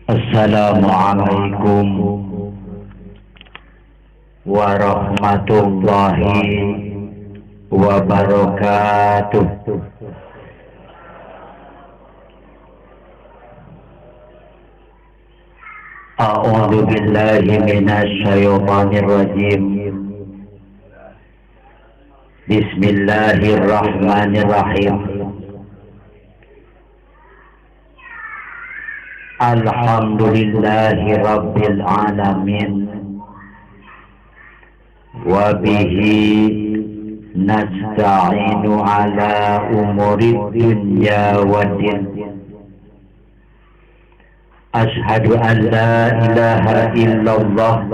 Assalamualaikum warahmatullahi wabarakatuh. A'udzu billahi minasy syaithanir rajim. Bismillahirrahmanirrahim. Alhamdulillahi rabbil alamin. Wa bihi nasta'inu ala umurid dunya waddin. Ashhadu an la ilaha illallah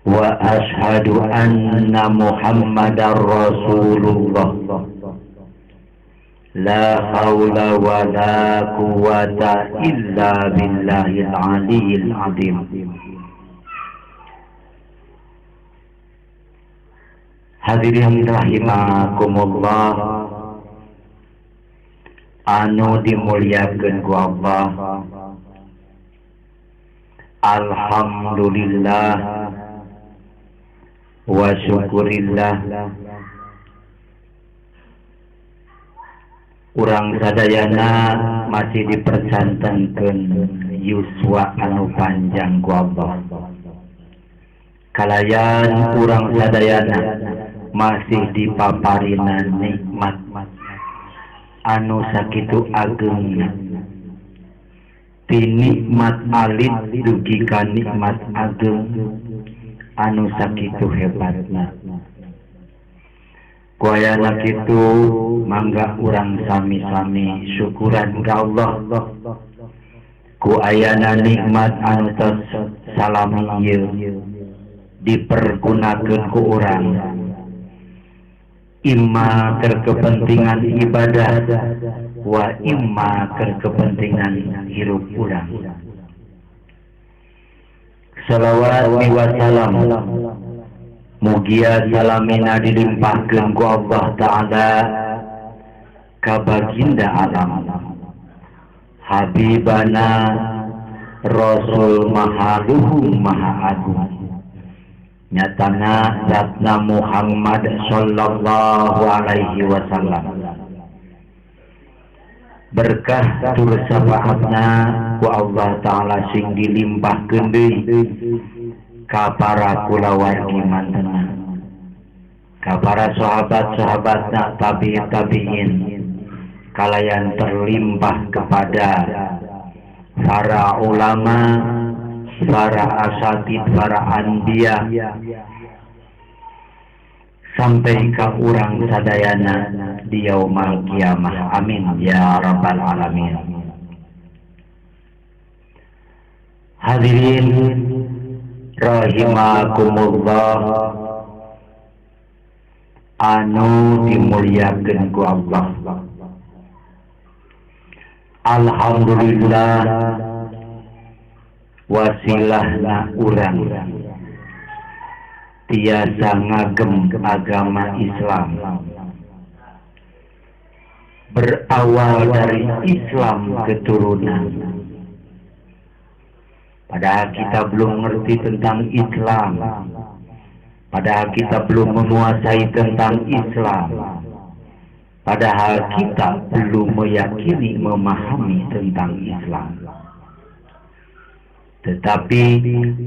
wa ashhadu anna Muhammadar Rasulullah. La haula wa la quwwata illa billahil aliyyil azim. Hadirin rahimakumullah, anu dimuliakeun ku Allah. Alhamdulillah wa syukurillah, urang sadayana masih dipercantenkeun yuswa anu panjang ku Allah. Kalayan urang sadayana masih dipaparina nikmat anu sakitu agengna. Ti nikmat alit dugi ka nikmat ageng anu sakitu hebatna. Kuayana kitu mangga urang sami-sami syukuran ka Allah ku ayana nikmat anu tos salami ieu dipergunakeun ku urang imma keur kepentingan ibadah wa imma keur kepentingan hirup urang. Salawat wa salam mugia salamina dilimpahkeun ku Allah Ta'ala ka baginda alam Habibana Rasul Mahaluhung Maha Agung, nyatana zatna Muhammad sallallahu alaihi wasallam. Berkah tur syafaatna ku Allah Ta'ala sing dilimpahkeun deui ka para kulawargi mantenna, ka para sahabat-sahabatna tabi'in, kalayan terlimpah kepada para ulama, para asatid, para anbiya, sampai ka urang sadayana di yaumul kiamah. Amin ya rabbal alamin. Hadirin rahimakumullah, anu dimuliakeun ku Allah. Alhamdulillah wasilahna urang tiasa ngagem agama Islam, berawal dari Islam keturunan. Padahal kita belum mengerti tentang Islam, padahal kita belum menguasai tentang Islam, padahal kita belum meyakini, memahami tentang Islam. Tetapi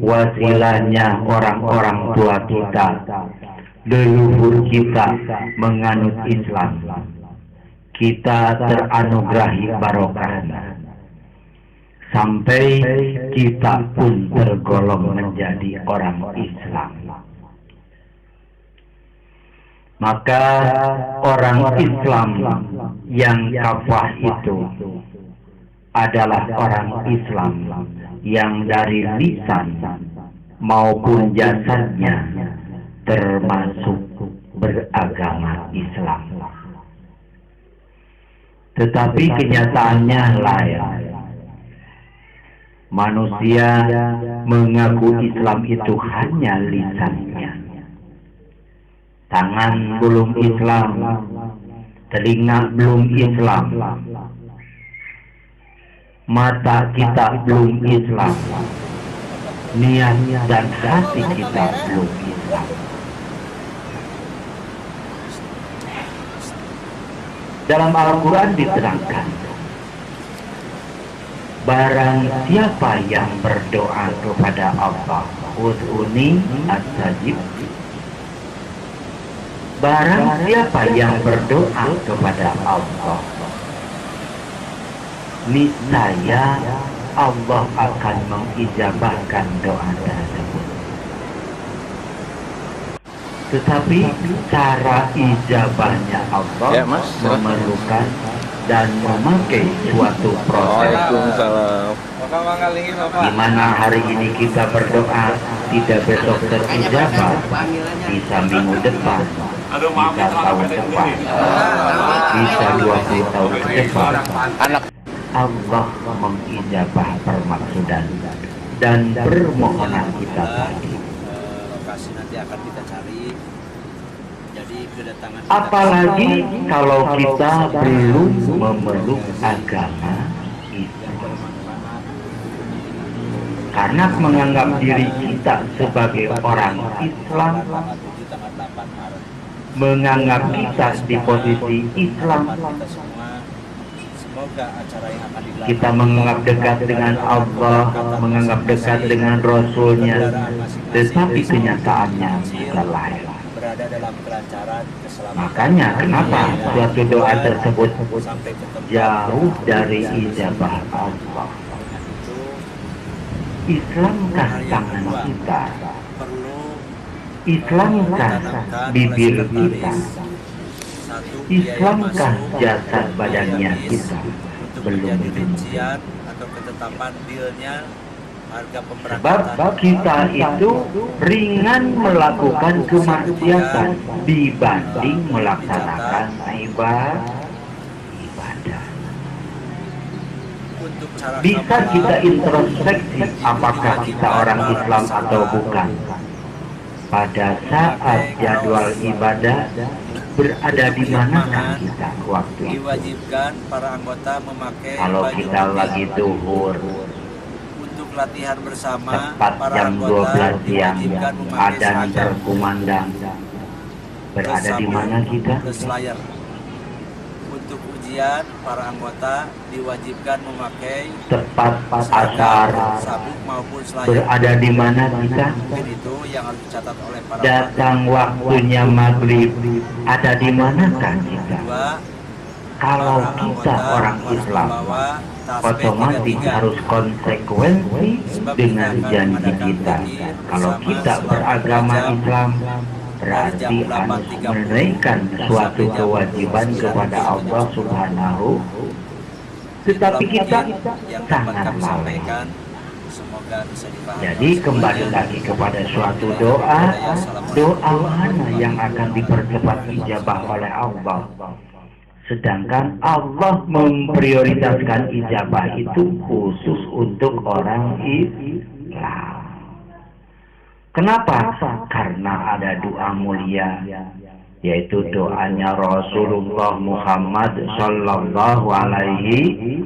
wasilahnya orang-orang tua kita, leluhur kita menganut Islam, kita teranugerahi barokahnya, sampai kita pun tergolong menjadi orang Islam. Maka orang Islam yang kafah itu adalah orang Islam yang dari lisan maupun jasadnya termasuk beragama Islam. Tetapi kenyataannya lain. Manusia mengaku Islam itu hanya lisannya. Tangan belum Islam, telinga belum Islam, mata kita belum Islam, niat dan hati kita belum Islam. Dalam Al-Quran diterangkan, barang siapa yang berdoa kepada Allah, ud'uni astajib. Barang siapa yang berdoa kepada Allah, niscaya Allah akan mengijabahkan doa tersebut. Tetapi cara ijabahnya Allah memerlukan dan memakai suatu proses. Di mana hari ini kita berdoa, tidak besok terijabah, bisa minggu depan, bisa tahun depan, bisa 20 tahun ke depan. Allah mengijabah permaksudan dan permohonan kita tadi. Lokasi nanti akan kita cari. Jadi kedatangan kita, apalagi kalau kita belum memeluk agama Islam, karena menganggap diri kita sebagai orang Islam, menganggap kita di posisi Islam, kita menganggap dekat dengan Allah, menganggap dekat dengan Rasulnya, tetapi kenyataannya bukan lain. Makanya kenapa suatu doa tersebut jauh dari ijabah Allah. Islamkah tangan kita? Islamkah bibir kita? Islamkah jasad badannya kita? Belum tentu. Sebab kita itu ringan melakukan kemaksiatan dibanding melaksanakan ibadah. Bisa kita introspeksi apakah kita orang Islam atau bukan. Pada saat jadwal ibadah berada di manakah kita waktu itu? Diwajibkan para anggota memakai kalau kita lagi zuhur, untuk latihan bersama, tepat para jam anggota 12 siang, adzan berkumandang, berada di mana kita? Layar. Untuk ujian, para anggota diwajibkan memakai tepat asar, sabuk maupun selayar. berada di mana kita? Itu yang harus dicatat oleh para datang waktunya maghrib, ada di manakah kita? Kalau kita orang Islam, otomatis harus konsekuensi dengan janji kita. Kalau kita beragama Islam, berarti harus menunaikan suatu kewajiban kepada Allah Subhanahu. Tetapi kita sangat lalai. Jadi kembali lagi kepada suatu doa, doa mana yang akan dipercepat ijabah oleh Allah? Sedangkan Allah memprioritaskan ijabah itu khusus untuk orang Islam. Kenapa? Karena ada doa mulia, yaitu doanya Rasulullah Muhammad Sallallahu Alaihi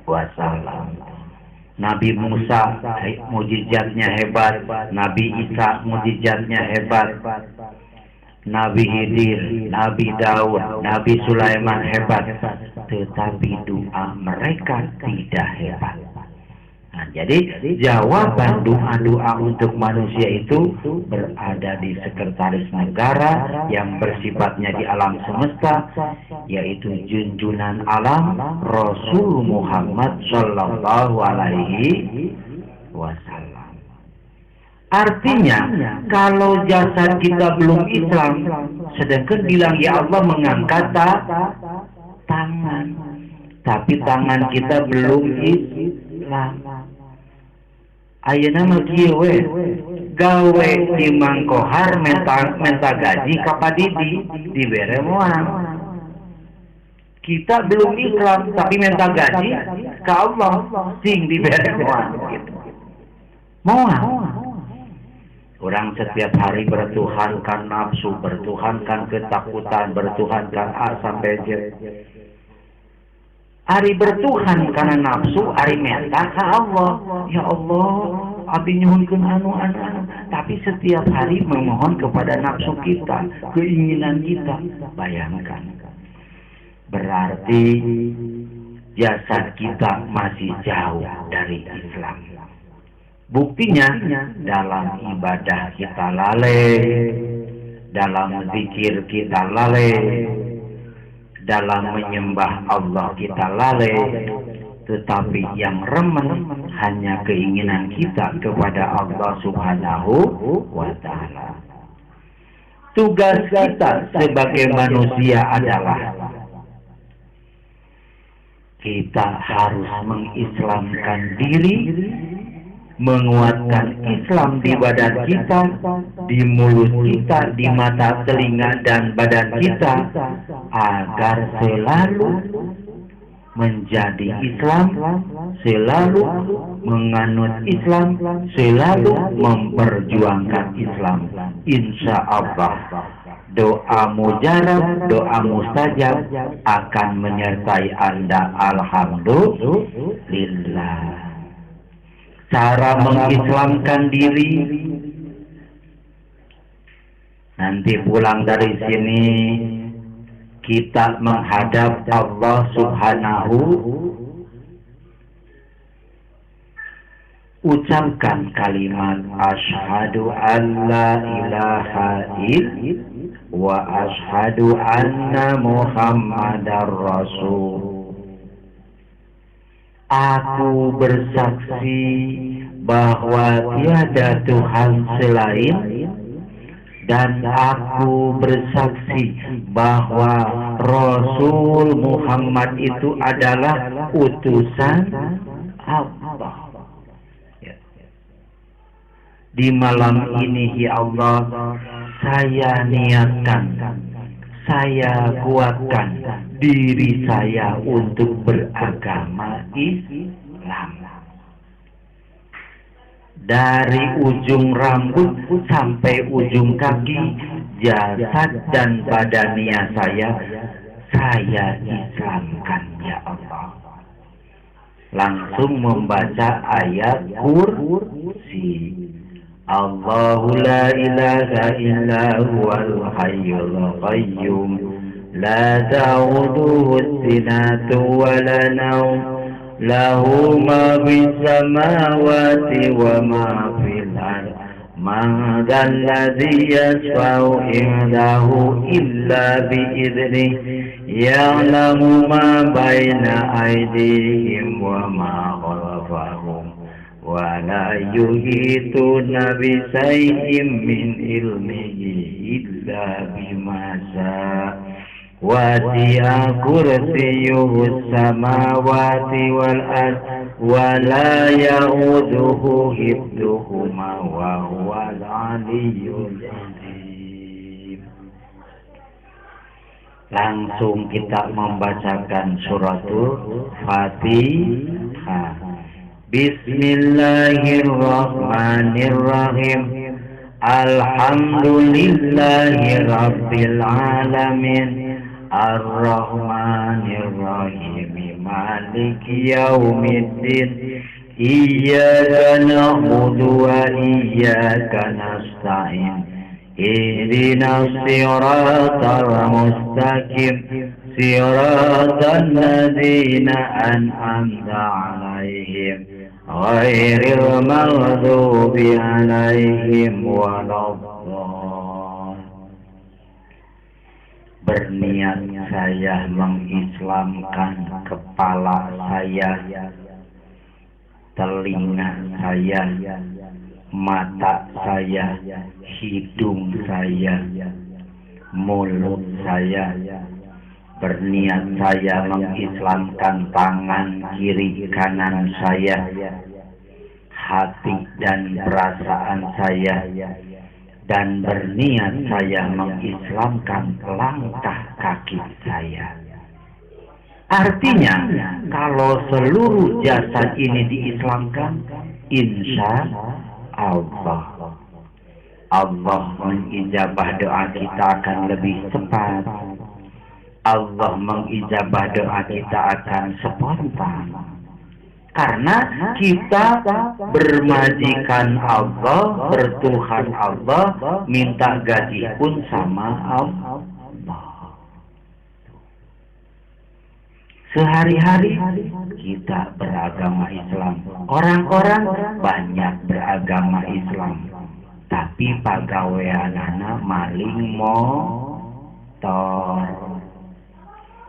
Wasallam. Nabi Musa mujizatnya hebat, Nabi Isa mujizatnya hebat, Nabi Khidir, Nabi Daud, Nabi Sulaiman hebat, tetapi doa mereka tidak hebat. Nah, jadi jawaban doa-doa untuk manusia itu berada di sekretaris negara yang bersifatnya di alam semesta, yaitu junjungan alam Rasul Muhammad Sallallahu Alaihi Wasallam. Artinya, kalau jasad kita belum Islam, sedangkan bilang ya Allah mengangkat tangan, tapi tangan kita belum Islam. Ayeuna mah kieu we, gawe di mangkohar menta gaji ka padidi dibere moal. Kita belum Islam tapi menta gaji ka Allah sing dibere moal gitu. Moal. Orang setiap hari bertuhankan nafsu, bertuhankan ketakutan, bertuhankan A sampai Z. Ari bertuhan karena nafsu, ari minta ke Allah. Ya Allah, abdi nyuhunkeun anu. Tapi setiap hari memohon kepada nafsu kita, keinginan kita. Bayangkan. Berarti jasad kita masih jauh dari Islam. Buktinya dalam ibadah kita lalai, dalam zikir kita lalai, dalam menyembah Allah kita lalai, tetapi yang remen hanya keinginan kita kepada Allah Subhanahu wa Ta'ala. Tugas kita sebagai manusia adalah kita harus mengislamkan diri, menguatkan Islam di badan kita, di mulut kita, di mata, telinga, dan badan kita, agar selalu menjadi Islam, selalu menganut Islam, selalu memperjuangkan Islam. Insya Allah, doa mujarab, doa mustajab akan menyertai Anda. Alhamdulillah. Cara mengislamkan diri, nanti pulang dari sini kita menghadap Allah Subhanahu, ucapkan kalimat asyhadu an la ilaha illallah wa asyhadu anna Muhammadar Rasul. Aku bersaksi bahwa tiada Tuhan selain, dan aku bersaksi bahwa Rasul Muhammad itu adalah utusan Allah. Di malam ini, ya Allah, saya niatkan, saya kuatkan diri saya untuk beragama Islam. Dari ujung rambut sampai ujung kaki, jasad dan badania saya Islamkan, ya Allah. Langsung membaca ayat kursi. Allahu la ilaha illa huwal hayyul qayyum la ta'uduhu sinatu wa la nawm lahu ma fis samawati wa ma fil ardh man dzal ladzi yashfa'u indahu illa bi idnihi ya'lamu ma baina aydihim wa ma khalfahum wa la yuhituna bi shay'in min ilmihi illa bima syaa wasi'a kursiyyuhu samawati wal ard wa la ya'uduhu hifdhuhuma wa huwal aliyyul azim. Langsung kita membacakan suratul Fatihah. Bismillahirrahmanirrahim. Alhamdulillahi rabbil alamin. Ar-Rahmanir-Rahim. Maliki yaumiddin. Iyyaka na'budu wa iyyaka nasta'in. Ihdinas siratal mustaqim. Siratal ladzina an'amta 'alaihim ghairil maghdubi 'alaihim waladdallin. Berniat saya mengislamkan kepala saya, telinga saya, mata saya, hidung saya, mulut saya. Berniat saya mengislamkan tangan kiri kanan saya, hati dan perasaan saya, dan berniat saya mengislamkan langkah kaki saya. Artinya, kalau seluruh jasad ini diislamkan, insya Allah Allah mengijabah doa kita akan lebih cepat. Allah mengijabah doa kita akan spontan. Karena kita bermajikan Allah, bertuhan Allah, minta gaji pun sama Allah. Sehari-hari kita beragama Islam. Orang-orang banyak beragama Islam. Tapi pagaweanana maling motor.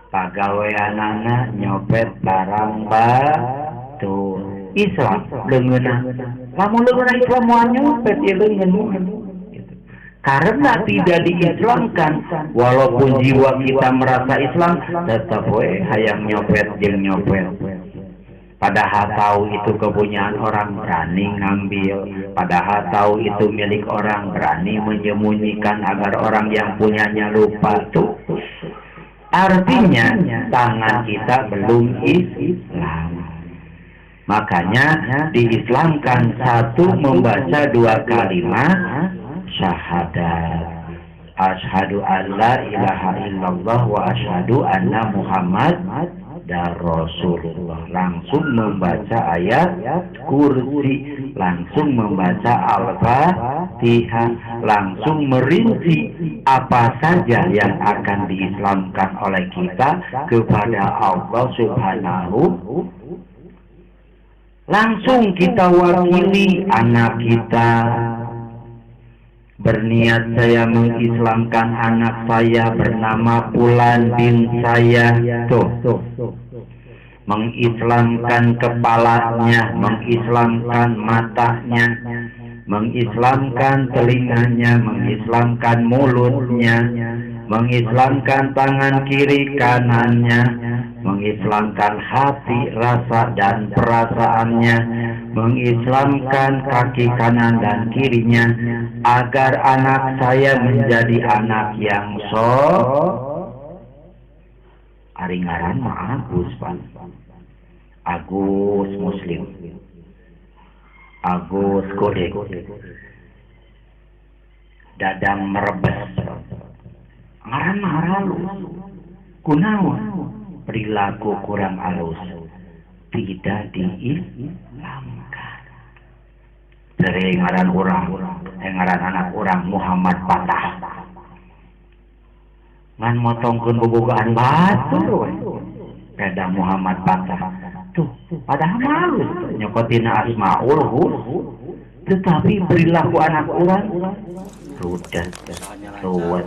Pagaweanana nyopet barang batu. Islam leungeunna. Lamun leungeunna Islam moal nyopet ieu leungeun. Karena tidak diislamkan, walaupun jiwa kita merasa Islam, tetap hayang nyopet jeung nyopet. Padahal tahu itu kepunyaan orang, berani ngambil. Padahal tahu itu milik orang, berani menyembunyikan agar orang yang punyanya lupa. Tuh. Artinya tangan kita belum Islam. Makanya diislamkan satu membaca dua kalimat syahadat. Asyhadu an la ilaha illallah wa asyhadu anna Muhammad dan Rasulullah. Langsung membaca ayat kursi, langsung membaca Al-Fatihah, langsung merinci apa saja yang akan diislamkan oleh kita kepada Allah Subhanahu. Langsung kita wakili anak kita. Berniat saya mengislamkan anak saya bernama Fulan bin saya. Tuh. Mengislamkan kepalanya, mengislamkan matanya, mengislamkan telinganya, mengislamkan mulutnya, mengislamkan tangan kiri kanannya, mengislamkan hati, rasa dan perasaannya, mengislamkan kaki kanan dan kirinya, agar anak saya menjadi anak yang ari ngaran mah Agus, Pak. Agus Muslim. Agus Kodek. Dadang merebes. Ngaran mah halus. Kunaon? Perilaku kurang halus. Tidak diislamkan. Dari ngaran ngaran anak orang Muhammad Patah. Ngan motongkeun bobogaan batu. Peda Muhammad Patah. Tuh, padahal halus nyokotina Asmaul tetapi perilaku anak orang rudet, ruwet,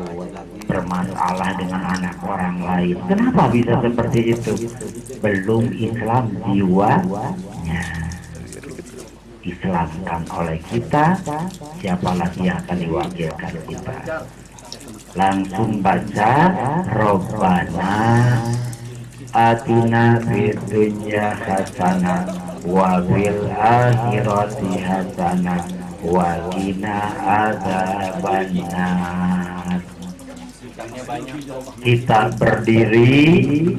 bermasalah dengan anak orang lain. Kenapa bisa seperti itu? Belum Islam jiwanya. Islamkan oleh kita, siapa lagi yang akan diwakilkan kita? Langsung baca Robbana atina fid dunya hasanah wa fil akhirati hasanah wa qina adzabannar. Kita berdiri,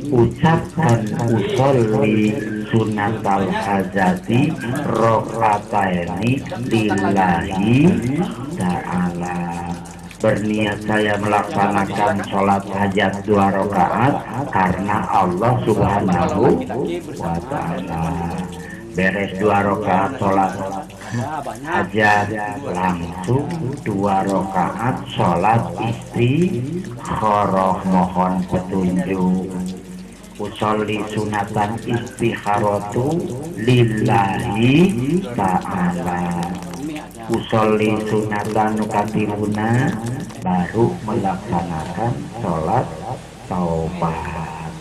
ucapkan usolli sunatal hajati rokataini lillahi ta'ala. Berniat saya melaksanakan sholat hajat 2 rakaat karena Allah Subhanahu wa ta'ala. Beres 2 rakaat sholat hajat, langsung 2 rakaat sholat istikharah, mohon petunjuk. Usolli sunatan istikharatu lillahi ta'ala. Usolli sunatan nukatiluna, baru melaksanakan sholat taubat.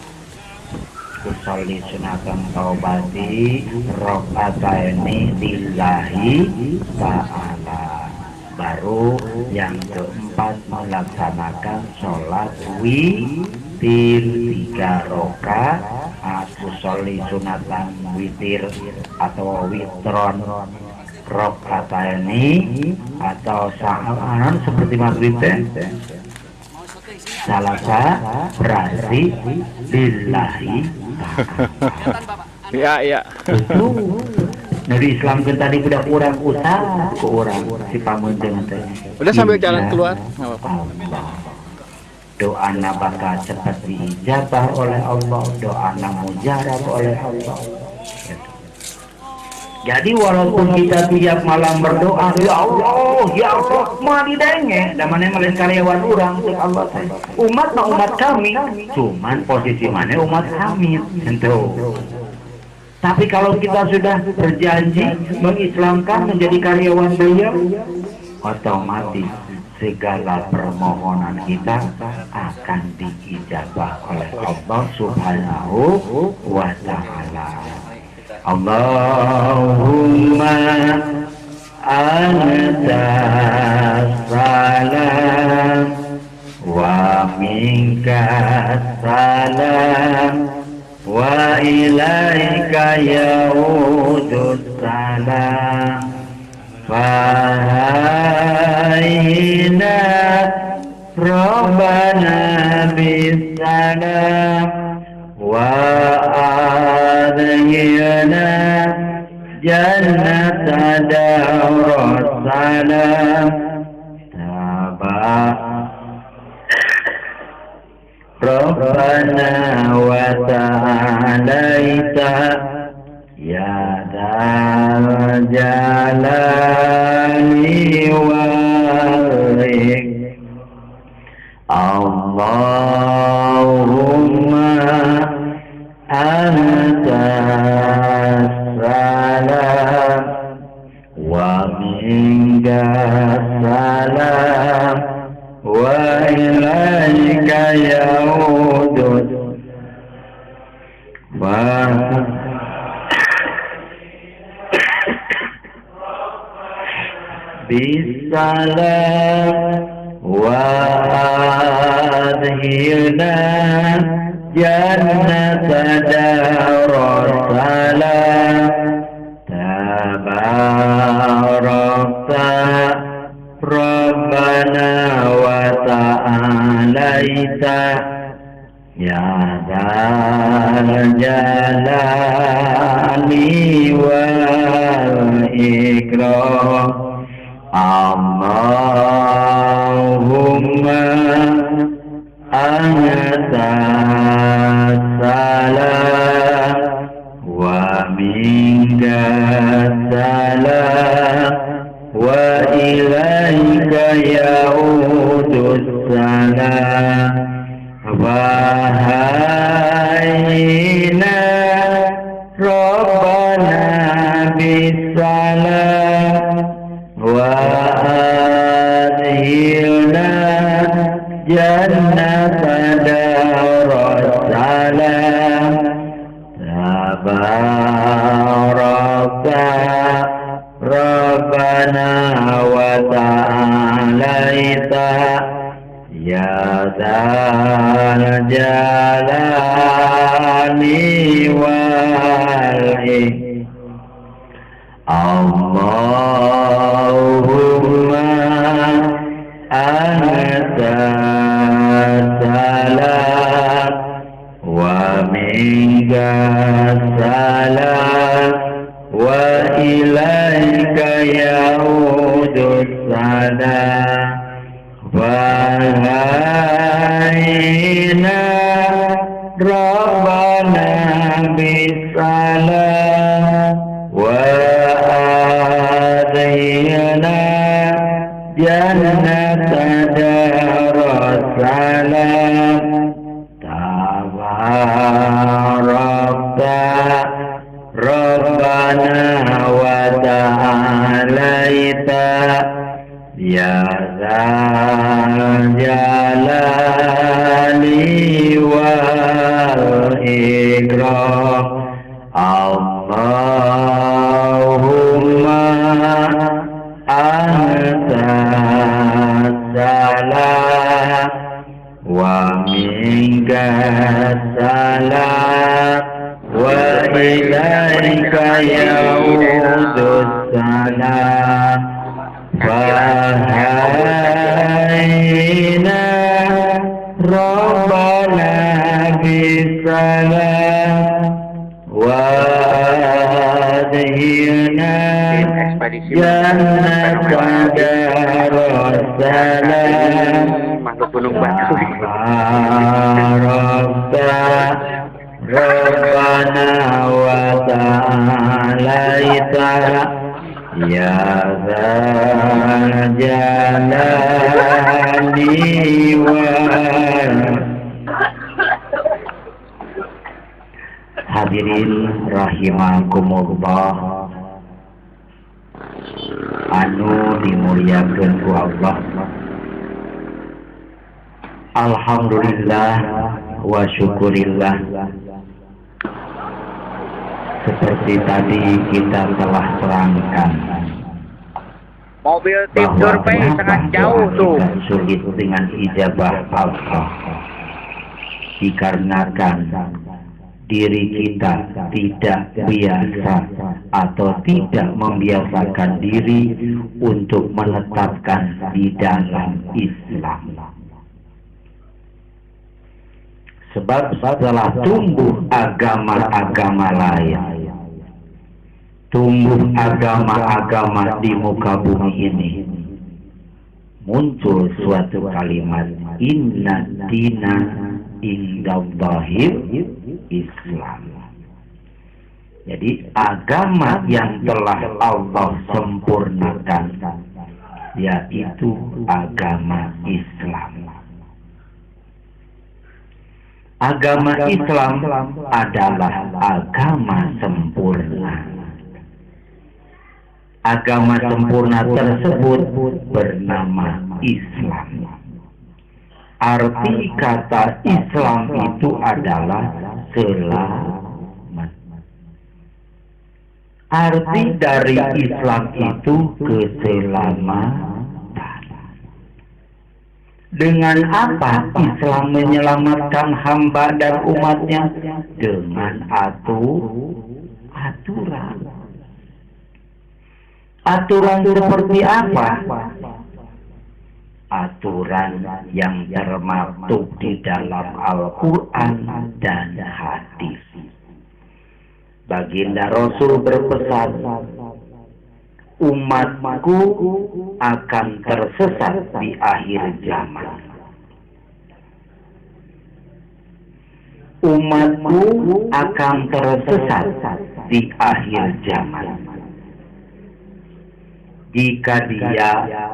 Usolli sunatan taubati rokataini lillahi ta'ala. Baru yang keempat melaksanakan sholat witir 3 rakaat. Usolli sunatan witir atau witron rokataini atau saharan seperti maghrib teh salasa berarti lillahi ta'ala. Iya. Nabi Islam kan tadi budak orang usaha ke orang si pamunten teh. Udah sambil jalan keluar, nggak apa-apa. Doa bakal cepat diijabah oleh Allah, doa mujarab oleh Allah. Jadi walaupun kita tiap malam berdoa, ya Allah, mah didenge, dan mana melain karyawan orang, Allah umat mah umat kami, cuman posisi mana umat kami, tentu. Tapi kalau kita sudah berjanji mengislamkan menjadi karyawan beliau, otomatis segala permohonan kita akan diijabah oleh Allah Subhanahu wa Ta'ala. Allahumma anta salam wa minka salam wa ilaika yaudus salam fahayna rabbana bisalam wa adhiyana jannata darussalam Rabbana wa ta'alaita ya dal jalali wal ikram Allahumma anta salam wa minka salam wa ilaika yaudus bisalam wa adhirna jannata darussalam tabarakta Rabbana wa ta'alaita ya dzal jalali wal ikram Allahumma anta salam wa minka salam wa ilaika yaudus salam wahayna rabbana bisalam wa adhilna jannata darussalam tabarakta Rabbana wa ta'alaita ya dzal jalali wal ikram Allahumma anta salam wa minka salam wa ilaika yaudus salam wahayna rabbana bisalam wa adhiyana jannata darussalam tabarakta Rabbana wa ta'alaita ya dzal jalali wal ikram Allahumma anta salam wa minka salam wa ilaika yaudus salam fahayna rabbana bisalam wa adhiyana ekspedisi Jannata Darussalam makhluk gunung batu. Rabbana wa ta'alaita ya dzal jalali wal. Hadirin rahimakumullah anu dimuliakeun ku Allah. Alhamdulillah wa syukurillah. Seperti tadi kita telah terangkan Mobil tim survei sangat jauh tuh. Sulit dengan ijabah Allah dikarenakan diri kita tidak biasa atau tidak membiasakan diri untuk menetapkan di dalam Islam. Sebab setelah tumbuh agama-agama lain, tumbuh agama-agama di muka bumi ini, muncul suatu kalimat inna dina indallahil Islam. Jadi agama yang telah Allah sempurnakan yaitu agama Islam. Agama Islam adalah agama sempurna. Agama sempurna tersebut bernama Islam. Arti kata Islam itu adalah selamat. Arti dari Islam itu keselamatan. Dengan apa Islam menyelamatkan hamba dan umatnya? Dengan aturan. Aturan seperti apa? Aturan yang termaktub di dalam Al-Quran dan hadis. Baginda Rasul berpesan, umatku akan tersesat di akhir zaman. Umatku akan tersesat di akhir zaman jika dia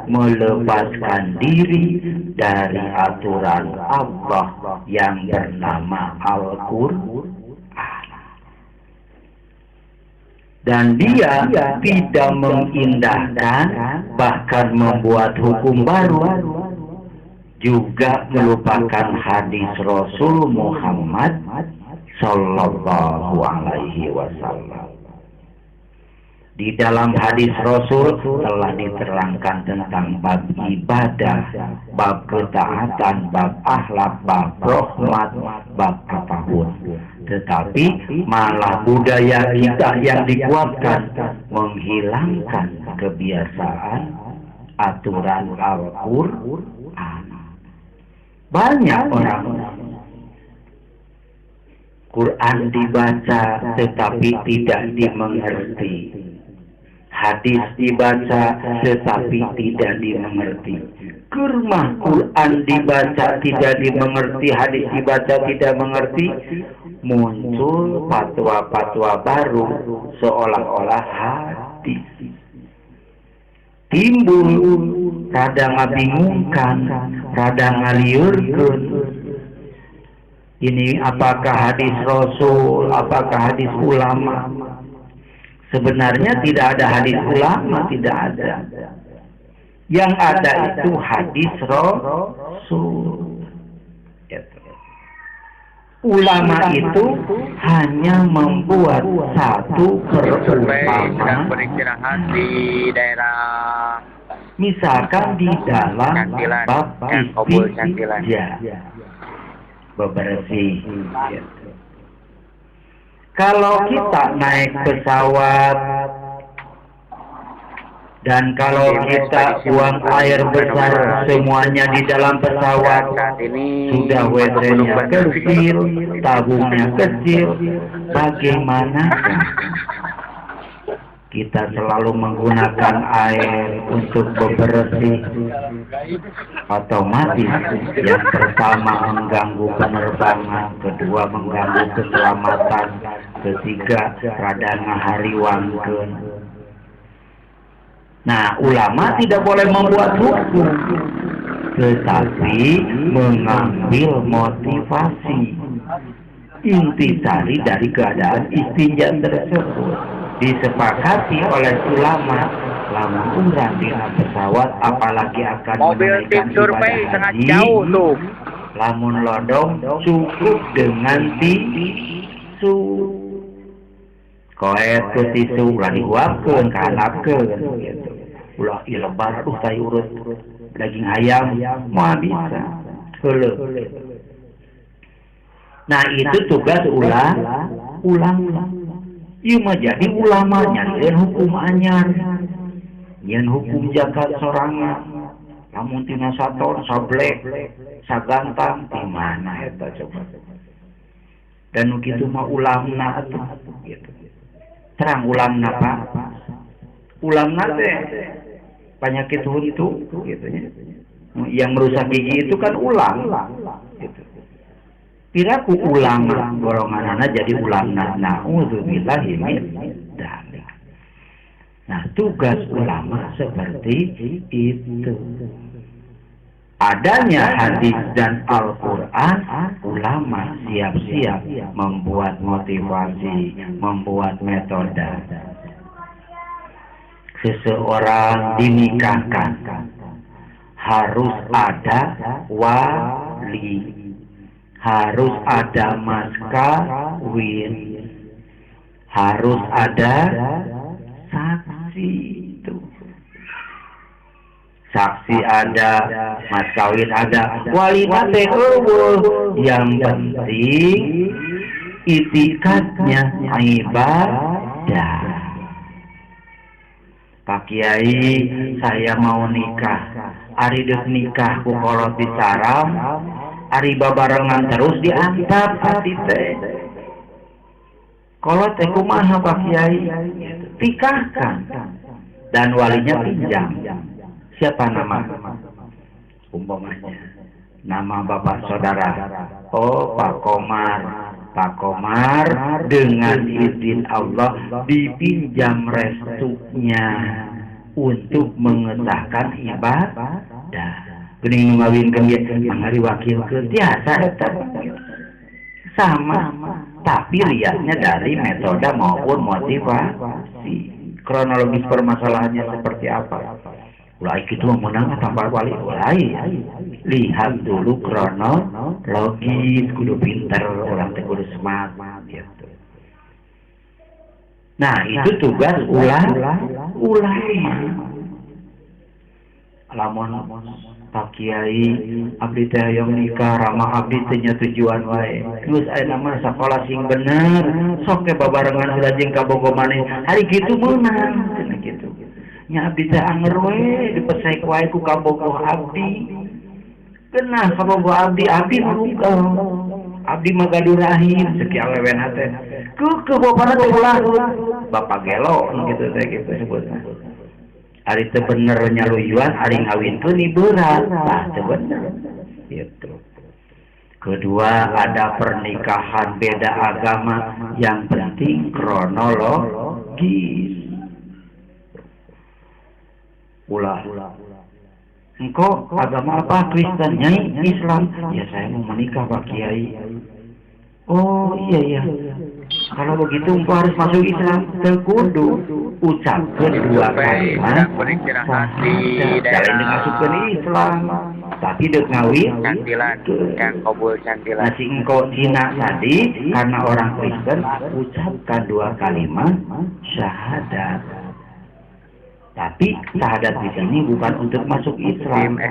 melepaskan diri dari aturan Allah yang bernama Al-Quran. Dan dia tidak mengindahkan, bahkan membuat hukum baru, juga melupakan hadis Rasul Muhammad Sallallahu Alaihi Wasallam. Di dalam hadis Rasul telah diterangkan tentang bab ibadah, bab ketaatan, bab akhlak, bab rahmat, bab apapun. Tetapi malah budaya kita yang dikuatkan menghilangkan kebiasaan aturan Al-Quran. Banyak orang Quran dibaca tetapi tidak dimengerti. Hadis dibaca tetapi tidak dimengerti. Kurmah Quran dibaca tidak dimengerti, hadis dibaca tidak mengerti, muncul fatwa-fatwa baru seolah-olah hadis. Timbul rada ngabingungkan, rada ngaliurkeun. Ini apakah hadis Rasul, apakah hadis ulama? Sebenarnya tidak ada hadis ulama, tidak ada. Yang ada itu hadis Rasul. Ulama itu hanya membuat satu perumpamaan. Beristirahat di daerah Misalkan di dalam bab istijah, bebersih. Kalau kita naik pesawat dan kalau kita buang air besar semuanya di dalam pesawat, sudah WC-nya kecil, tabungnya kecil, bagaimana kita selalu menggunakan air untuk bebersih, otomatis yang pertama mengganggu penerbangan, kedua mengganggu keselamatan, ketiga rada ngahariwangkeun. Nah, ulama tidak boleh membuat hukum, tetapi mengambil motivasi intisari dari keadaan istinja tersebut. Disepakati oleh ulama, lamun urang dina pesawat apalagi akan Mobil tim survei sangat jauh tuh. lamun lodong cukup dengan tisu. Koet ku tisu ulah dihuapkeun kahandapkeun gitu. Ulah ieu lebar saya urut daging ayam moal bisa heuleuh. Nah, itu tugas ulama. Ieu mah jadi ulama nyarieun hukum anyar. Nyen hukum zakat sorangan. Lamun tina saton sablek, sagantang di mana eta coba. Dan kitu mah ulamna atuh gitu. Terang ulamna Pak. Ulamna teh penyakit huntu gitu ya. Yang merusak gigi itu kan ulang gitu. Piraku ulama golonganana jadi ulama. Na'udzubillahi min dzalik. Nah, tugas ulama seperti itu. Adanya hadis dan Al-Quran, ulama siap-siap membuat motivasi, membuat metode. Seseorang dinikahkan harus ada wali, harus ada mas kawin, harus ada saksi. Itu saksi ada, mas kawin ada, wali teh yang penting itikadnya ibadah. Pak Kiai, saya mau nikah. Ari deuk nikah ku kolot disaram, ari babarengan terus diantap hati teh. Kolot teh kumaha Pak Kiai? Tikahkan. Dan walinya pinjam. Siapa nama? Umpamanya nama bapak saudara. Oh, Pak Komar. Pak Komar dengan izin Allah dipinjam restunya untuk mengesahkan ibadah. Geuning nu ngawinkeun ge mangari wakilkeun tiasa eta. Sama, tapi lihatnya dari metode maupun motivasi. Kronologis permasalahannya seperti apa? Ulah kitu menang tambah wali ulai. Lihat dulu kronologis, kudu pinter, orang teh kudu smart gitu. Nah, itu tugas ulama. Lamun Pak Kiai abdi teh hayang nikah ramah abdi teh nya tujuan wae. Geus aya nama sakola sing bener, sok ke babarengan ulah jeung kabogo maneh. Hari kitu meunang cenah kitu. Nya abdi teh anger we dipesaik wae ku kabogo abdi. Kenah kabogo abdi muruga. Abdi mah gaduh rahim seki awewen teh. Ke bapana teh ulah bapak gelo gitu teh gitu sebutna. Ari teu bener nyaluyuan ari ngawinkeun ni berat. Tah teu bener. Gitu. Kedua, ada pernikahan beda agama, yang penting kronologis. Ulah. Engkau agama apa? Kristen, Nyai, Islam. Ya saya mau menikah Pak Kiai. Oh iya. Kalau begitu engkau harus masuk Islam. Terkudu ucapkan dua kalimat. Jalan dengan masukkan Islam. Tapi dek ngawin. Cantilan, Kang Kobul cantilan. Nasi engkau Cina tadi karena orang Kristen ucapkan dua kalimat syahadat. Tapi syahadat di sini bukan untuk masuk Islam.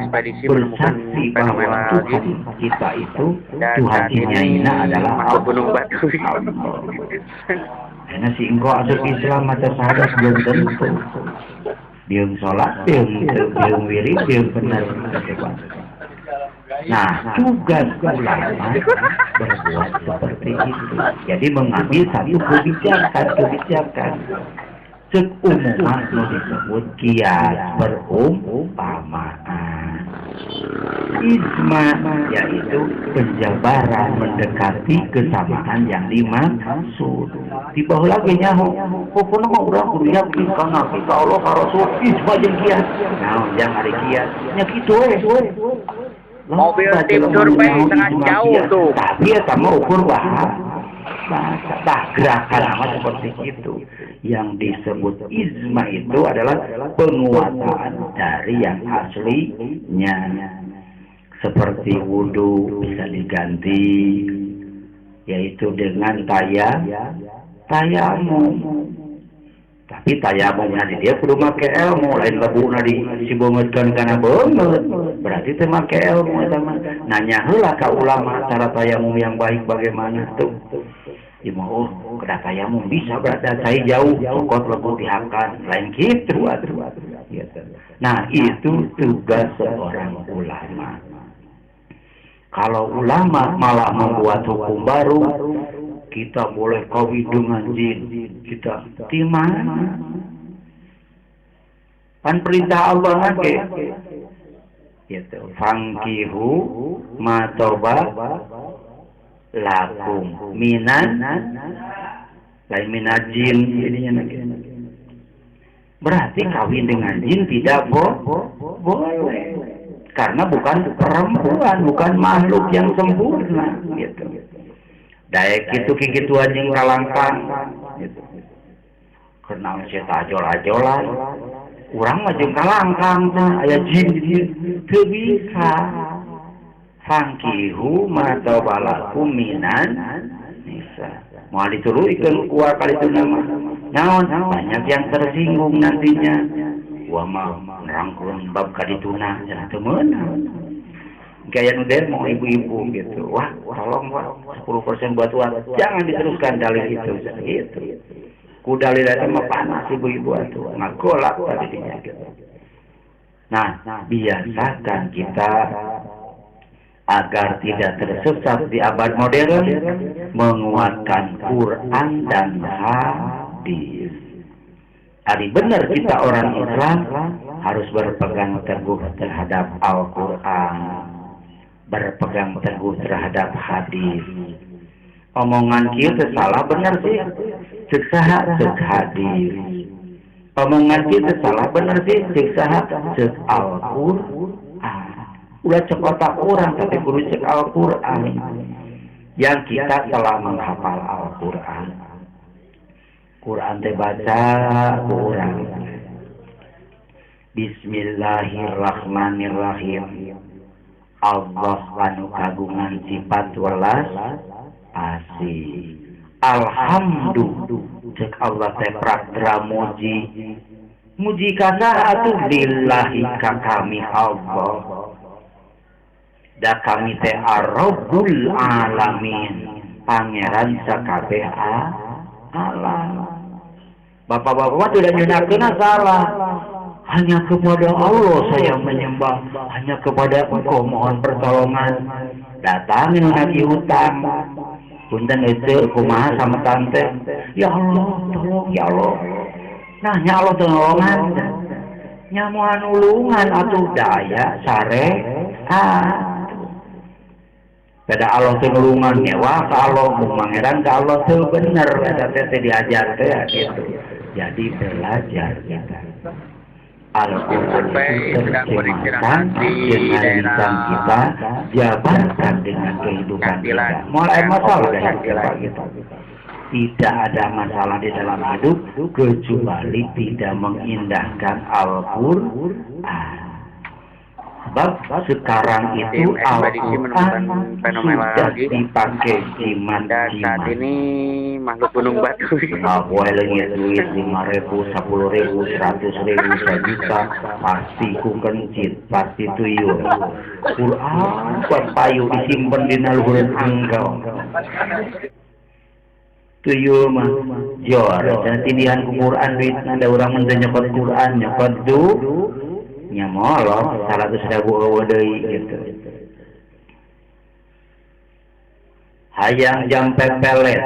Bersaksi bahwa Tuhan kita itu Tuhan Cina adalah Allah. Karena si engkau masuk Islam macam syahadat belum tentu. Biung sholat, biung wirid, biung benar. Nah, tugas ulama berbuat seperti itu. Jadi mengambil satu kebijakan. Cek umuman nu disebut kias perumpamaan. Ijma yaitu penjabaran mendekati kesamaan yang dimaksud. Di bawah lagi nyaho, pokoknya mau urang kudu yakin kana kita Allah ka Rasul ijma jeung kias. Nah, yang hari kias nya kitu we. Mobil tim survei sangat jauh tuh. Tapi ya sama ukur bahasa gerakan nama seperti itu. Yang disebut ijma itu adalah penguasaan dari yang aslinya. Seperti wudhu bisa diganti, yaitu dengan tayamum. Tapi tayamumnya di dia kudu make ilmu, lain lebuna disibungetkeun kana beungeut. Berarti teu make ilmu eta mah. Nanya heula ka ulama cara tayamum yang baik bagaimana tuh. Oh, kedah tayamum bisa berarti saya jauh sokot lebu dihakan. Lain gitu atuh. Nah, itu tugas seorang ulama. Kalau ulama malah membuat hukum baru, kita boleh kawin dengan jin, kita di mana? Pan perintah Allah nake, gitu. Fangkihu matoba lakum minan, lain minajin, jadinya nake. Berarti kawin dengan jin tidak boleh. Karena bukan perempuan, bukan makhluk yang sempurna, gitu. Daek itu kikitu anjing kalangkang, gitu. Karena saya tajol-ajolan, orang mah jeung kalangkang, aya jin, teu bisa. Fangkihu matobalakum minan nisa. Mau dituluikeun ku kali itu nama. Naon banyak yang tersinggung nantinya. Wah mah nerangkeun bab kadituna cenah teu meunang. Gaya nu demo ibu-ibu gitu. Wah, tolong Pak 10% buat uang. Jangan diteruskan dalil itu gitu. Ku dalil eta mah panas ibu-ibu atuh. Ngagolak tadinya gitu. Nah, biasakan kita agar tidak tersesat di abad modern menguatkan Quran dan hadis. Hari benar kita orang Islam harus berpegang teguh terhadap Al-Quran, berpegang teguh terhadap hadis. Omongan kita salah benar sih, cek saha cek hadis. Omongan kita salah benar sih, cek saha cek Al-Quran. Ulah cek otak orang tapi kudu cek Al-Quran. Yang kita telah menghafal Al-Quran. Quran teh baca Quran. Bismillahirrahmanirrahim. Allah anu kagungan sifat welas asih. Alhamdulillah cek Allah teh pradra muji. Muji kana atuh lillahi ka kami Allah. Da kami teh ar-rabbul alamin. Pangeran sakabeh alam. Bapak-bapak tidak nyunakeun salah. Hanya kepada Allah saya menyembah. Hanya kepada Engkau mohon pertolongan. Datang nu nagih hutang. Punten itu kumaha sama tante. Ya Allah, tolong ya Allah. Nah, nya Allah tolongan. Nya moal nulungan atuh daya sare. Beda Allah teu nulungan nyewa ka Allah, pangeran ka Allah teu bener eta teh diajar teh gitu. Jadi belajar kita. Al-Quran terjemahkan dengan lisan kita, jabarkan dengan kehidupan kita. Mulai masalah dengan kita. Tidak ada masalah di dalam hidup kecuali tidak mengindahkan Al-Quran. Sebab sekarang itu Al-Quran sudah dipakai jimat-jimat. Saat ini makhluk gunung batu. Nah, boleh lagi duit 5.000, 10.000, 100.000, 1 juta, pasti ku kencit, pasti tuyul. Quran buat payu disimpan di naluhureun anggau. Tuyul mah jor, dan tindihan ku Quran duit ada orang menyebut Quran nyebut nya molok 100.000 deui gitu. Hayang jang pepelet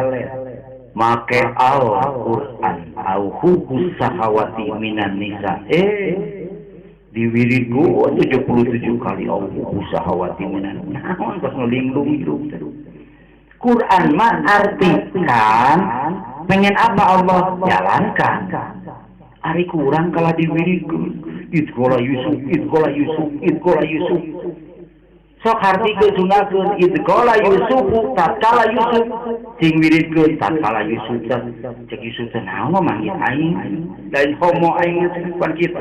make Al-Quran au hubus sahawati minan nisa. Diwiridku 77 kali au hubus sahawati minan nisa. Naon pas ngelinglung hidup. Quran mah artikan pengen apa Allah jalankan. Ari kurang kalau diwiridku idgola Yusuf sok hartikeun sunahkeun idgola Yusufu tatkala Yusuf sing wiridkeun tatkala Yusuf cek Yusuf teh naon manggil aing lain homo aing bukan kitu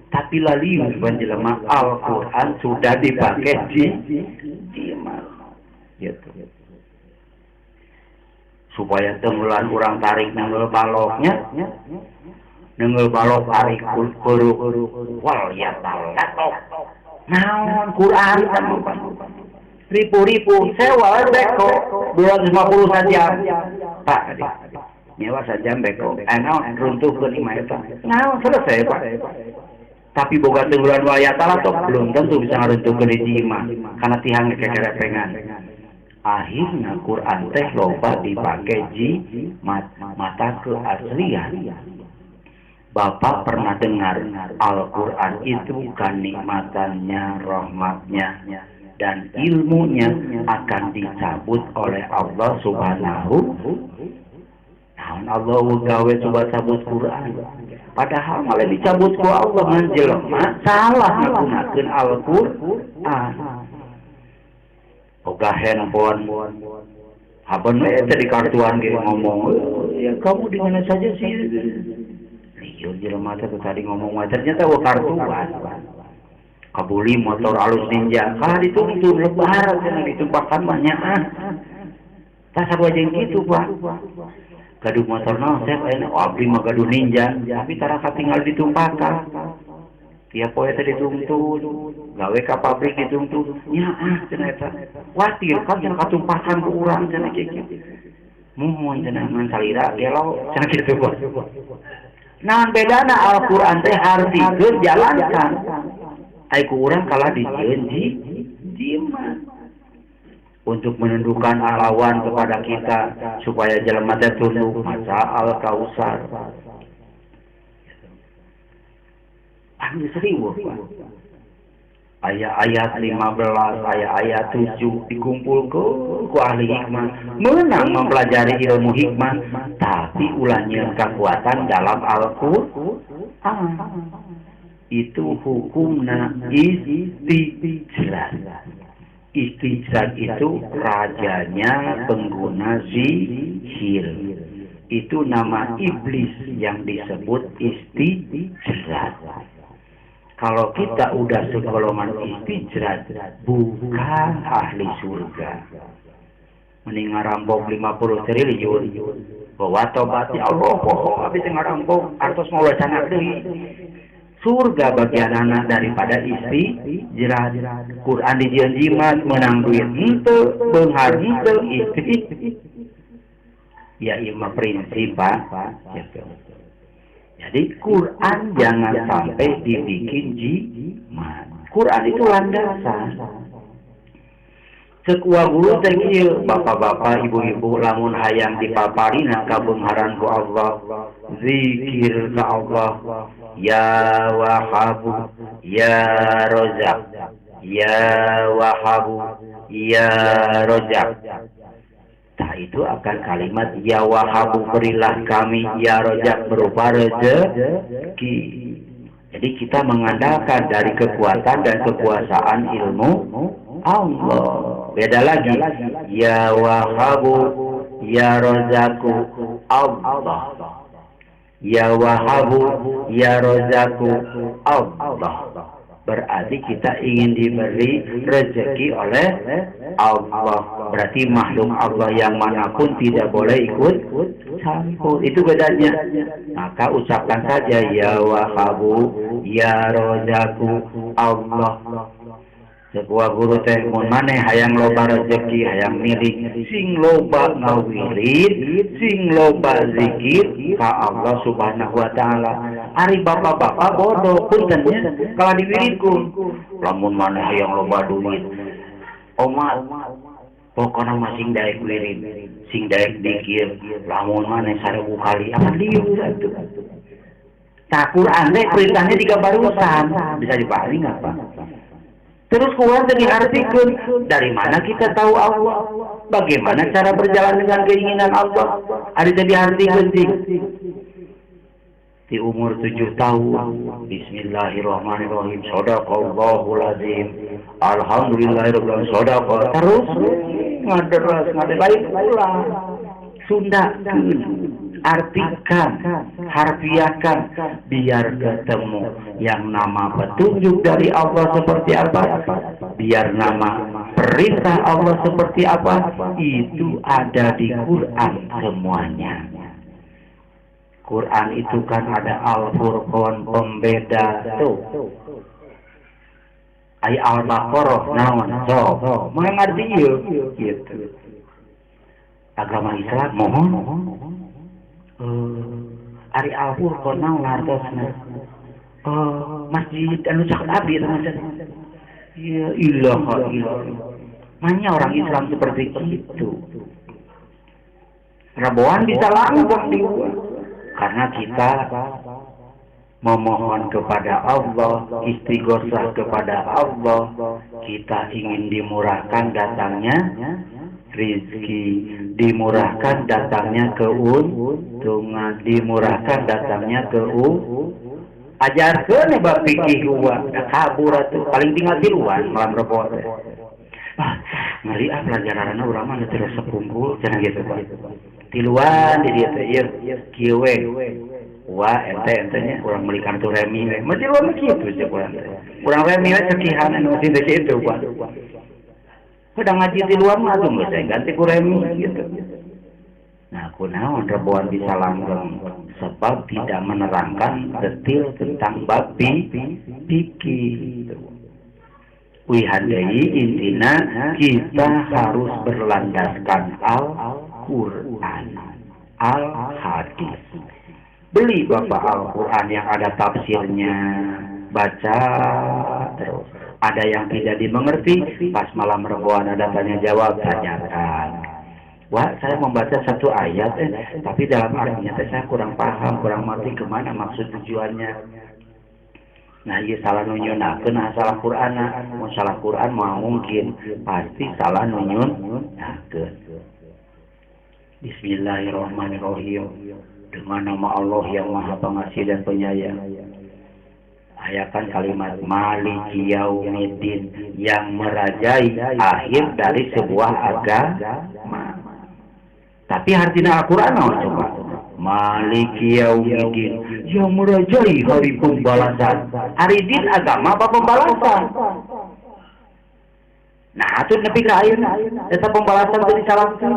tapi laliu ban jelema Al-Qur'an sudah dipakai di gitu supaya tenggelan kurang tarik nanggal baloknya nengel balok tarik kuru wal ya tatok naon Quran ribu sewa beko 250 saja Pak nyewa saja beko naon runtuhkeun imah eta naon selesai Pak tapi boga tenggulan wal ya tatok belum tentu bisa ngaruntuhkeun di imah karena tihang kekerepengan akhirnya Quran teh loba dipake di mata keaslian. Bapak pernah dengar Al-Quran itu kenikmatannya, rahmatnya, dan ilmunya akan dicabut oleh Allah Subhanahu. Nah, Allah gawe coba cabut Quran. Padahal malah dicabut ku Allah menjelma salah menggunakan Al-Quran. Boga handphone, haban eta di kartuan ge ngomong, ya kamu di mana saja sih? Liur jelema teh tadi ngomong ternyata wa kartuan. Kabuli motor alus ninja, kalah dituntun lebar cenah ditumpahkan banyak. Tah sabua jeung kitu, Pak. Gaduh motor naon teh aya abdi mah gaduh ninja, tapi tara katinggal ditumpahkan. Tiap poe teh dituntun, gawe ka pabrik dituntun. Nya cenah eta. Watir kan cenah katumpahkan ku urang cenah kitu. Muhun cenah ngan salira gelo cenah kitu, Pak. Nah bedana Al-Quran teh artikeun jalankan. Ai ku urang kalah dijieun jiman. Untuk menundukkan lawan kepada kita supaya jelema teh tunduk maca Al-Kausar. Anu serius, Pak. Ayat 15, ayat 7 dikumpulkan ku ahli hikmah menang mempelajari ilmu hikmah tapi ulangnya kekuatan dalam Al-Quran itu hukumna istijrad. Istijrad itu rajanya pengguna sihir, itu nama iblis yang disebut istijrad. Kalau kita udah segolongan istijrad, bukan ahli surga. Mending ngarambok 50 triliun. Bahwa tobatnya Allah, habis ngarambok, artos mau wacana deui. Surga bagian anak daripada istijrad. Quran dijanjiman menang duit henteu, beunghar henteu, istri. Ya imah prinsip, Pak. Gitu. Jadi Quran jangan sampai dibikin jimat. Quran itu landasan. Sekua guru tegil, bapak-bapak, ibu-ibu, lamun hayang dipaparina kabengharan ku Allah, zikir ka Allah, ya Wahabu, ya Rozak, ya Wahabu, ya Rozak. Nah itu akan kalimat ya Wahabu berilah kami, ya Rozak berupa rezeki. Jadi kita mengandalkan dari kekuatan dan kekuasaan ilmu Allah. Beda lagi, ya Wahabu, ya Rozaku Allah. Ya Wahabu, ya Rozaku Allah. Berarti kita ingin diberi rezeki oleh Allah. Berarti makhluk Allah yang manapun tidak boleh ikut campur. Itu bedanya. Maka ucapkan saja ya Wahabu, ya Rozaku Allah. Sebuah guru teh mun maneh hayang loba rezeki, hayang milik, sing loba ngawirid, sing loba zikir ka Allah Subhanahu wa taala. Ari bapak-bapak bodoh puntennya kalau diwiridkeun. Lamun maneh hayang loba duit, omat pokoknya masing daek lirin sing daek dikir lamun maneh 1000 kali akan liur atuh. Tak Quran teh perintahnya 3 barusan bisa dipahami nggak Pak? Terus keluar dari artikel dari mana kita tahu Allah? Bagaimana cara berjalan dengan keinginan Allah? Ada tadi artikel di umur 7 tahun. Bismillahirrahmanirrahim. Shadaqallahul azim. Alhamdulillahirabbil alamin. Shadaqah. Terus ngaderas baik pula. Sundakeun, artikan, harfiahkan biar ketemu yang nama petunjuk dari Allah seperti apa, biar nama perintah Allah seperti apa, itu ada di Quran semuanya. Quran itu kan ada Al-Furqan pembeda tuh. Ayat Al-Baqarah naon sok. Mau ngerti gitu. Agama Islam mohon ari Al-Furqan naon artosna masjid anu cak abdi teman-teman. Ya ilaha illallah. Banyak orang Islam seperti itu. Rabuan bisa langgeng di karena kita memohon kepada Allah, istighosah kepada Allah, kita ingin dimurahkan datangnya rizki, dimurahkan datangnya keuntungan, dimurahkan datangnya ajarkeun bab fikih uang kabur atuh paling tinggal tiluan malam repot. Ngeri pelajaranna urang mah terus sekumpul cenah gitu Pak. Tiluan di dieu teh ieu kieu we. Wah ente-entenya urang meuli kartu remi we. Mah tiluan kitu cek urang teh. Urang remi we cekihan anu mesti teh kitu Pak. Udah ngaji tiluan mah atuh geus ganti ku remi gitu. Nah, kunaon rebuan bisa langgeng sebab tidak menerangkan detail tentang bab fikih. Wihandai intina kita harus berlandaskan Al-Quran, Al-Hadis. Beli Bapak Al-Quran yang ada tafsirnya, baca terus. Ada yang tidak dimengerti, pas malam rebuan ada tanya jawab, tanyakan. Wah, saya membaca satu ayat, tapi dalam artinya saya kurang paham, kurang mengerti kemana maksud tujuannya. Nah, iya salah nunyunakeun salah Quran, mau salah Quran mau mungkin pasti salah nunyunakeun. Bismillahirrahmanirrahim. Dengan nama Allah yang Maha Pengasih dan Penyayang. Ayakan kalimat Maliki Yaumiddin yang merajai akhir dari sebuah agama. Tapi artinya Al-Quran coba Maliki Yaumiddin yang merajai hari pembalasan. Hari din agama apa pembalasan? Nah, itu nepi ka ayeuna eta pembalasan teu disalahkeun.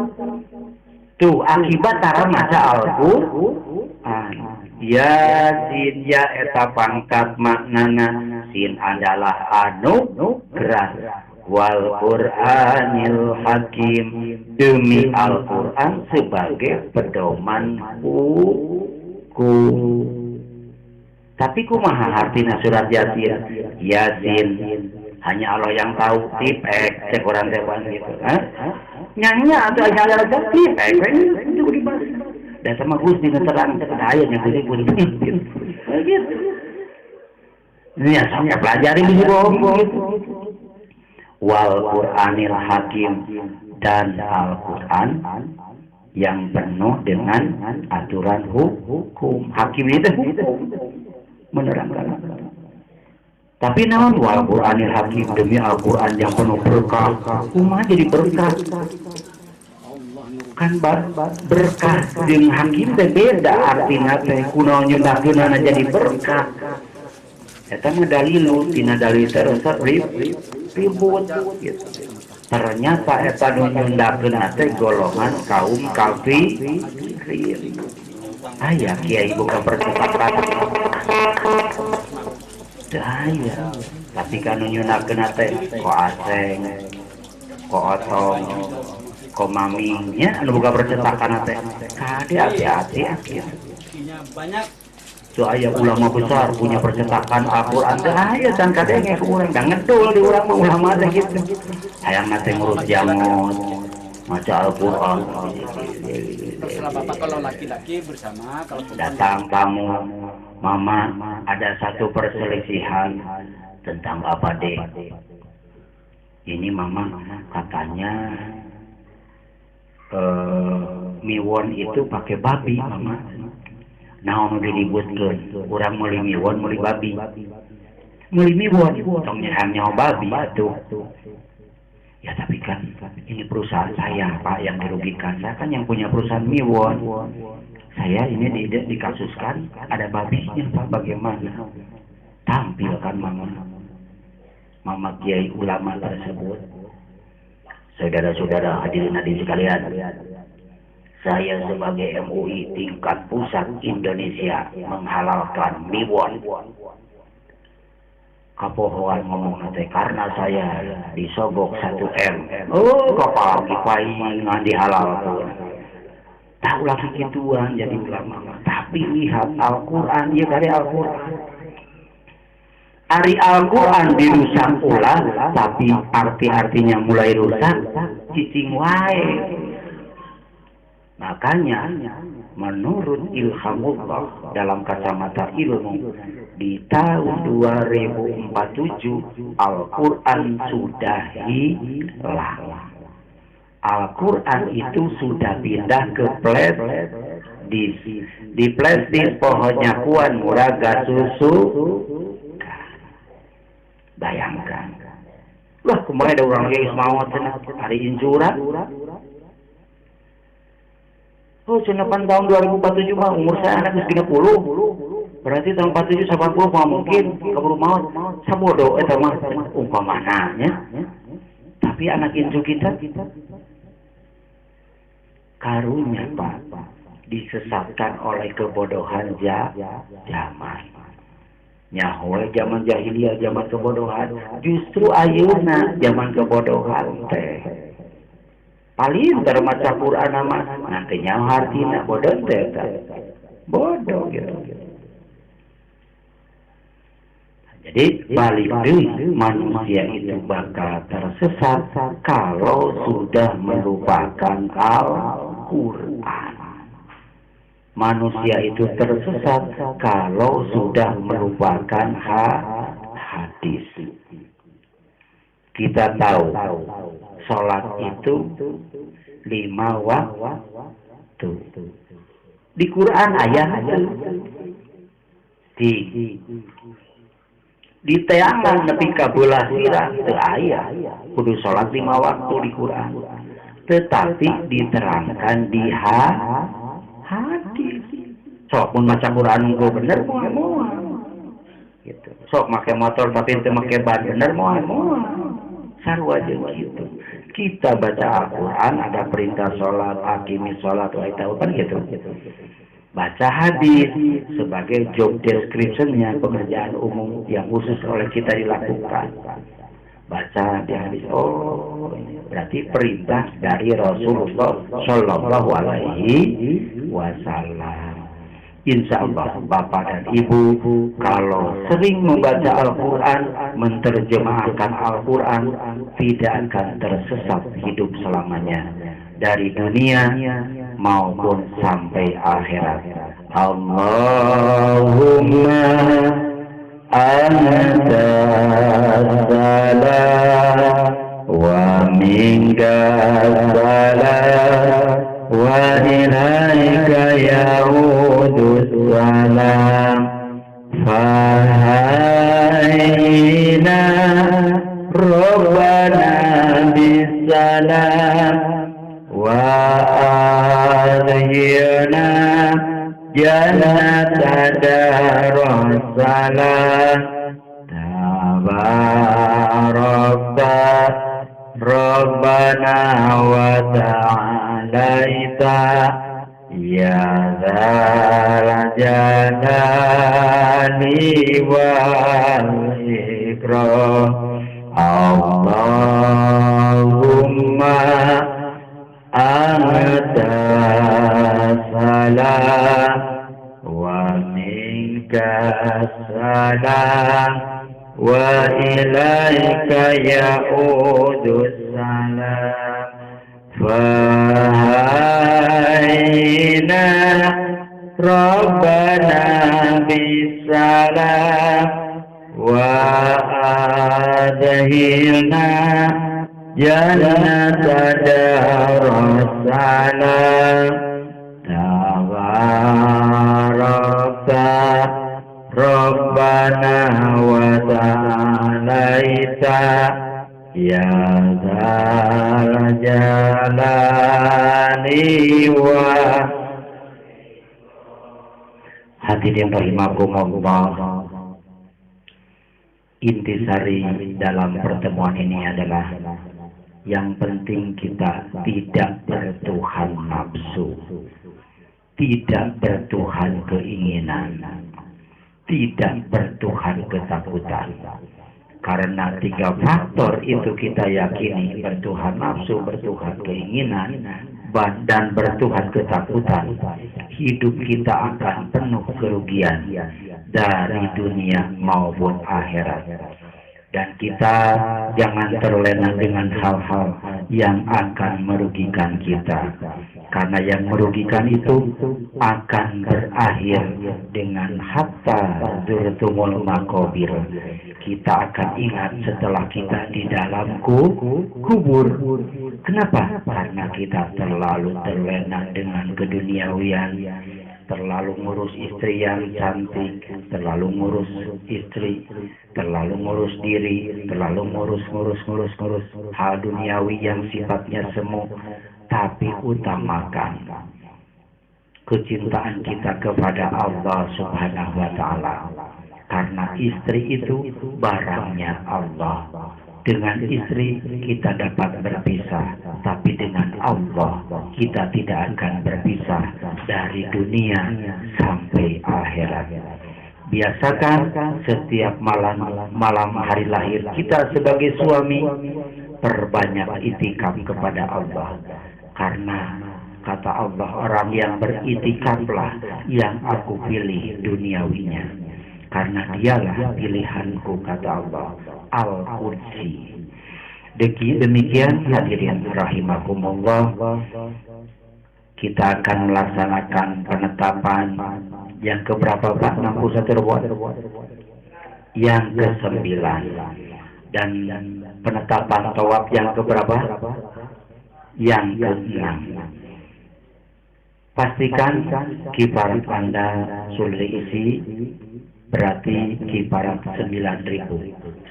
Tuh akibat tara maca Al-Quran. Yasin ya eta pangkat maknana sin adalah anugerah. Wal Qur'anil Hakim demi Al-Quran sebagai pedoman hukum. Tapi kumaha artina surat Yasin hanya Allah yang tahu. Tipek cek orang tewan gitu. Nyanyi atau hanya ada tipek itu dibahas. Dan sama Gusti terang ayat yang Gusti pun gitu. Ini yang saya pelajari di bawah. Wal Qur'anil Hakim dan Al-Quran yang penuh dengan aturan hukum. Hakim itu hukum menerangkan. Tapi naon wal Qur'anil Hakim demi Al-Quran yang penuh berkah. Kumaha jadi berkah? Kan berkah jeung hakim teh beda artina teh kunaon nyundakeunana jadi berkah. Eta mah dalilu tina dalil terus ribut gitu. Ternyata eta nu nyundakeun teh golongan kaum kafirin. Aya kiai buka percetakan. Aya. Tapi kan nyundakeun teh ko Aseng, ko Otong, ko Mamingnya anu buka percetakan teh. Kade hati-hati gitu. Banyak so aya ulama besar punya percetakan Al-Quran teh aya can kadenge ku urang da ngedul di urang mah ulama teh gitu. Hayang teh ngurus jamon, baca Al-Quran. Terserah Bapak kalau laki-laki bersama, kalau perempuan Datang tamu, Mama, ada satu perselisihan tentang apa deh? Ini Mama katanya miwon itu pakai babi, Mama. Nah, mau diributkeun, urang meuli miwon, meuli babi. Meuli miwon, tong nyawa babi atuh. Ya tapi kan ini perusahaan saya Pak yang dirugikan. Saya kan yang punya perusahaan miwon. Saya ini dikasuskan ada babinya Pak, bagaimana? Tampilkan Mama Kiai ulama tersebut. Saudara-saudara hadirin sekalian, saya sebagai MUI tingkat pusat Indonesia menghalalkan miwon. Kapohoan ngomong nanti karena saya disogok 1M. Oh, kapal kipaing ngan dihalalkan. Tahu lagi gituan jadi ulama. Tapi lihat Al-Quran, ya dari Al-Quran. Ari Al-Quran dirusak ulang, tapi arti-artinya mulai rusak, cicing wae. Makanya menurut ilhamullah dalam kacamata ilmu di tahun 2047 Al-Quran sudah hilang. Al-Quran itu sudah pindah ke flash disk. Di flash disk pohonnya kuan muraga susu. Bayangkan. Lah kemarin ada orang yang mau hari injuran. Oh, 8 tahun 2047 mah umur saya anak 30. Berarti tahun 47 80 mah mungkin keburu maut. Sabodo eta mah umpamananya. Tapi anak inju kita karunya Pak disesatkan oleh kebodohan zaman. Nyahoe zaman jahiliyah, zaman kebodohan. Justru ayeuna zaman kebodohan teh. Paling termaca Quran nama nantinya hartina bodoh teh. Bodoh gitu. Jadi balik deui manusia itu bakal tersesat kalau sudah melupakan Al-Quran. Manusia itu tersesat kalau sudah melupakan hadis. Kita tahu sholat itu 5 waktu. Di Quran ayat di teangan nepi ka beulah sirah teu aya kudu sholat 5 waktu di Quran. Tetapi diterangkan di hadis. Sok mun maca Quran engko bener moal. Gitu. Sok make motor tapi teu make ban bener moal. Sarua jeung kitu. Kita baca Al-Quran ada perintah sholat, aqimi sholat, wa itu kan gitu. Baca hadis sebagai job description-nya, pekerjaan umum yang khusus oleh kita dilakukan. Baca di hadis, oh ini berarti perintah dari Rasulullah Shallallahu Alaihi Wasallam. Insya Allah Bapak dan Ibu kalau sering membaca Al-Quran, menerjemahkan Al-Quran, tidak akan tersesat hidup selamanya dari dunia maupun sampai akhirat. Allahumma anta salam wa minka salam wa ilaika ya'udus salam fahayna rabbana bisalam wa adhiyana jannata darussalam tabarakta rabbana wa ta'alaita ya dzal jalali wal ikram. Allahumma anta salam wa minka salam wa ilaika ya'udus salam fahaina rabbana bisalam wa adhilna jannata darussalam tabarakta rabbana wa ta'alaita ya dzal jalali wa hadirin rahimakumullah. Intisari dalam pertemuan ini adalah yang penting kita tidak bertuhan nafsu, tidak bertuhan keinginan, tidak bertuhan ketakutan. Karena 3 faktor itu kita yakini, bertuhan nafsu, bertuhan keinginan, dan bertuhan ketakutan, hidup kita akan penuh kerugian dari dunia maupun akhirat. Dan kita jangan terlena dengan hal-hal yang akan merugikan kita, karena yang merugikan itu akan berakhir dengan hatta zurtumul maqabir. Kita akan ingat setelah kita di dalam kubur. Kenapa? Karena kita terlalu terlena dengan keduniawian, terlalu ngurus istri yang cantik, terlalu ngurus istri, terlalu ngurus diri, terlalu ngurus hal duniawi yang sifatnya semu. Tapi utamakan kecintaan kita kepada Allah Subhanahu wa Ta'ala, karena istri itu barangnya Allah. Dengan istri kita dapat berpisah, tapi dengan Allah kita tidak akan berpisah dari dunia sampai akhirat. Biasakan setiap malam hari lahir kita sebagai suami perbanyak itikaf kepada Allah, karena kata Allah, orang yang beritikaflah yang aku pilih duniawinya, karena dialah pilihanku, kata Allah Al-Qudsi. Demikian hadirin rahimakumullah, kita akan melaksanakan penetapan yang keberapa Pak? 61 buat? Yang ke-9. Dan penetapan tawaf yang keberapa? Yang ke-6. Pastikan kiparat Anda sudah diisi, berarti kiparat 9.000.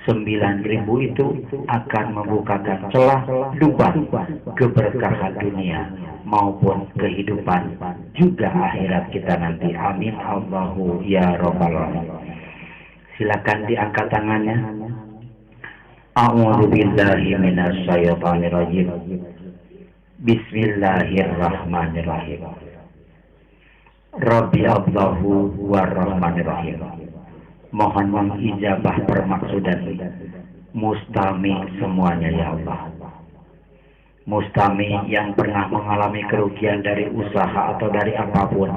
9.000 itu akan membukakan celah lubang keberkahan dunia maupun kehidupan juga akhirat kita nanti. Amin Allahu ya Rabbal alamin. Silakan diangkat tangannya. A'udzu billahi minasyaitonir rajim. Bismillahirrahmanirrahim. Rabbi Allahu warrahmanirrahim. Mohon mengijabah permaksudan Mustami semuanya ya Allah. Mustami yang pernah mengalami kerugian dari usaha atau dari apapun,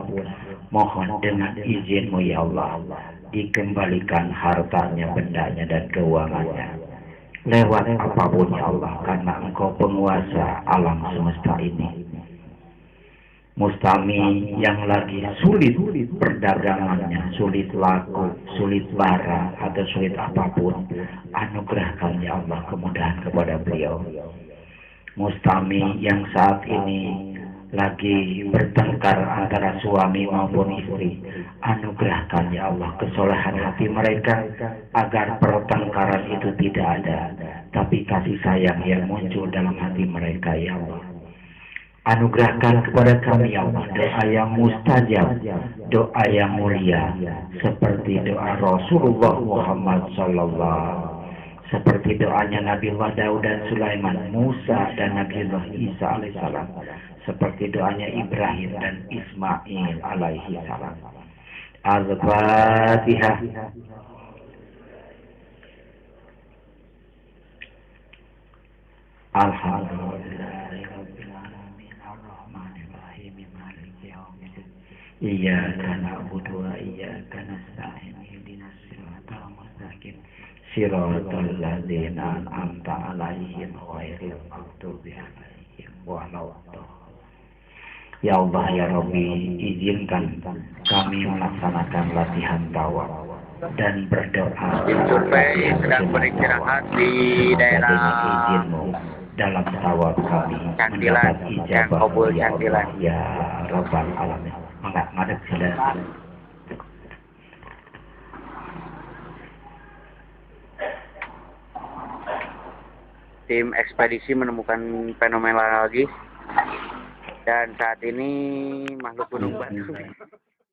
mohon dengan izin-Mu ya Allah, dikembalikan hartanya, bendanya dan keuangannya lewat apapun ya Allah, karena Engkau penguasa alam semesta ini. Mustami yang lagi sulit perdagangannya, sulit laku, sulit barang, atau sulit apapun, anugerahkan ya Allah kemudahan kepada beliau. Mustami yang saat ini lagi bertengkar antara suami maupun istri, anugerahkan ya Allah kesolehan hati mereka, agar pertengkaran itu tidak ada, tapi kasih sayang yang muncul dalam hati mereka ya Allah. Anugerahkan kepada kami ya Allah doa yang mustajab, doa yang mulia, seperti doa Rasulullah Muhammad sallallahu, seperti doanya Nabiullah Daud dan Sulaiman, Musa dan Nabiullah Isa alaihissalam, seperti doanya Ibrahim dan Ismail alaihi salam. Al-Fatihah. Alhamdulillahirabbil alamin arrahmanir rahim maliki yaumiddin. Iyyaka na'budu wa iyyaka nasta'in ihdinas siratal mustaqim siratal ladzina an'amta 'alaihim ghairil maghdubi 'alaihim walau. Ya Allah ya Rabbi, izinkan kami melaksanakan latihan tawaf dan berdoa Tim survei sedang beristirahat di daerah izinmu dalam tawaf kami Cantilan, mendapat yang ijabah Kobul ya Allah Cantilan. ya Rabbal Alamin. Ngadep sila. Tim ekspedisi menemukan fenomena lagi dan saat ini makhluk gunung batu